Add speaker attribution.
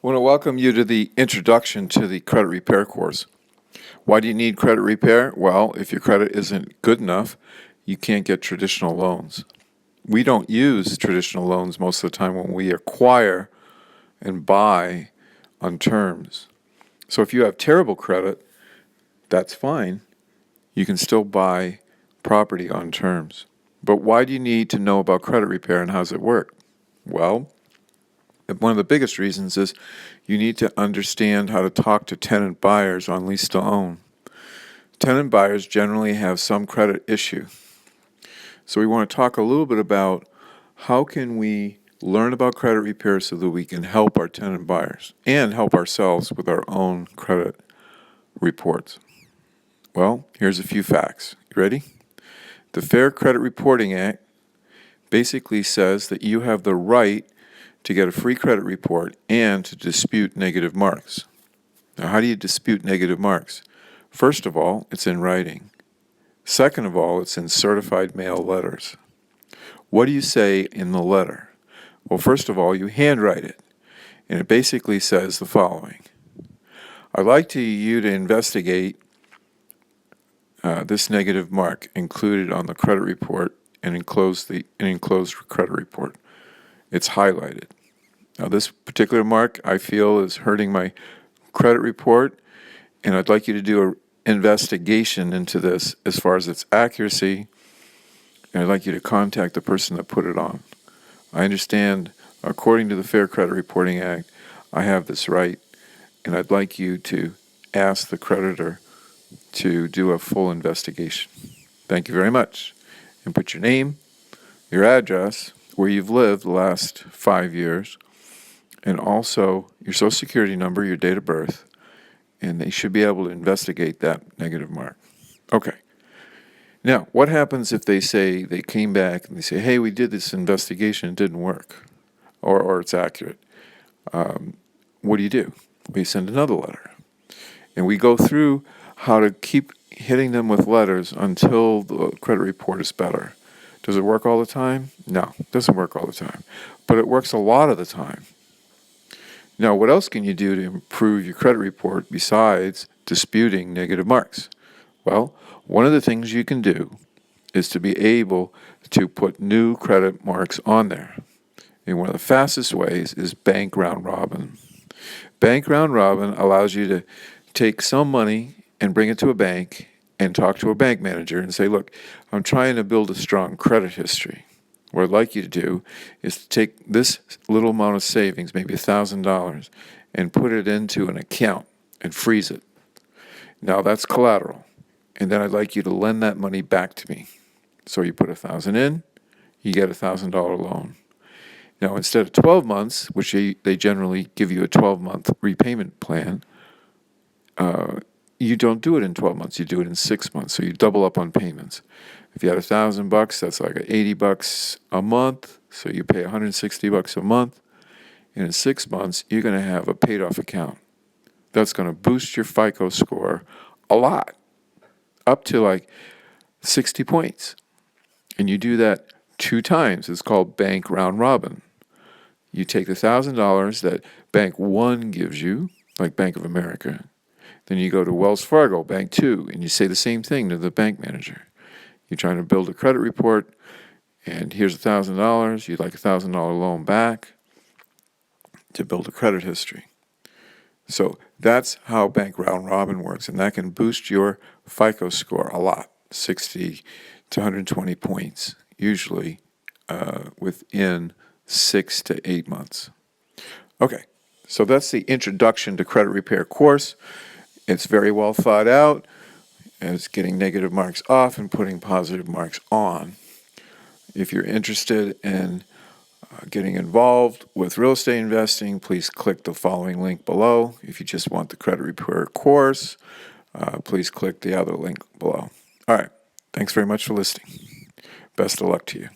Speaker 1: I want to welcome you to the introduction to the credit repair course. Why do you need credit repair? Well, if your credit isn't good enough, you can't get traditional loans. We don't use traditional loans most of the time when we acquire and buy on terms. So if you have terrible credit, that's fine. You can still buy property on terms. But why do you need to know about credit repair and how does it work? Well, one of the biggest reasons is you need to understand how to talk to tenant buyers on lease to own. Tenant buyers generally have some credit issue. So we want to talk a little bit about how can we learn about credit repair so that we can help our tenant buyers and help ourselves with our own credit reports. Well, here's a few facts. You ready? The Fair Credit Reporting Act basically says that you have the right to get a free credit report and to dispute negative marks. Now, how do you dispute negative marks? First of all, it's in writing. Second of all, it's in certified mail letters. What do you say in the letter? Well, first of all, you handwrite it, and it basically says the following. I'd like you to investigate this negative mark included on the credit report and enclosed credit report. It's highlighted. Now, this particular mark I feel is hurting my credit report, and I'd like you to do an investigation into this as far as its accuracy, and I'd like you to contact the person that put it on. I understand, according to the Fair Credit Reporting Act, I have this right, and I'd like you to ask the creditor to do a full investigation. Thank you very much. And put your name, your address, where you've lived the last 5 years, and also your social security number, your date of birth, and they should be able to investigate that negative mark. Okay. Now, what happens if they came back and they say, hey, we did this investigation, it didn't work, or it's accurate? What do? We send another letter. And we go through how to keep hitting them with letters until the credit report is better. Does it work all the time? No, it doesn't work all the time. But it works a lot of the time. Now, what else can you do to improve your credit report besides disputing negative marks? Well, one of the things you can do is to be able to put new credit marks on there. And one of the fastest ways is bank round robin. Bank round robin allows you to take some money and bring it to a bank and talk to a bank manager and say, look, I'm trying to build a strong credit history. What I'd like you to do is to take this little amount of savings, maybe $1,000, and put it into an account and freeze it. Now that's collateral. And then I'd like you to lend that money back to me. So you put $1,000 in, you get a $1,000 loan. Now instead of 12 months, which they generally give you a 12-month repayment plan, you don't do it in 12 months, you do it in 6 months, so you double up on payments. If you had $1,000, that's like $80 a month, so you pay $160 a month, and in 6 months, you're going to have a paid-off account. That's going to boost your FICO score a lot, up to like 60 points. And you do that 2 times. It's called bank round robin. You take the $1,000 that Bank 1 gives you, like Bank of America. Then you go to Wells Fargo, Bank 2, and you say the same thing to the bank manager. You're trying to build a credit report, and here's $1,000. You'd like a $1,000 loan back to build a credit history. So that's how bank round robin works, and that can boost your FICO score a lot, 60 to 120 points, usually within 6 to 8 months. Okay, so that's the introduction to credit repair course. It's very well thought out. It's getting negative marks off and putting positive marks on. If you're interested in getting involved with real estate investing, please click the following link below. If you just want the credit repair course, please click the other link below. All right. Thanks very much for listening. Best of luck to you.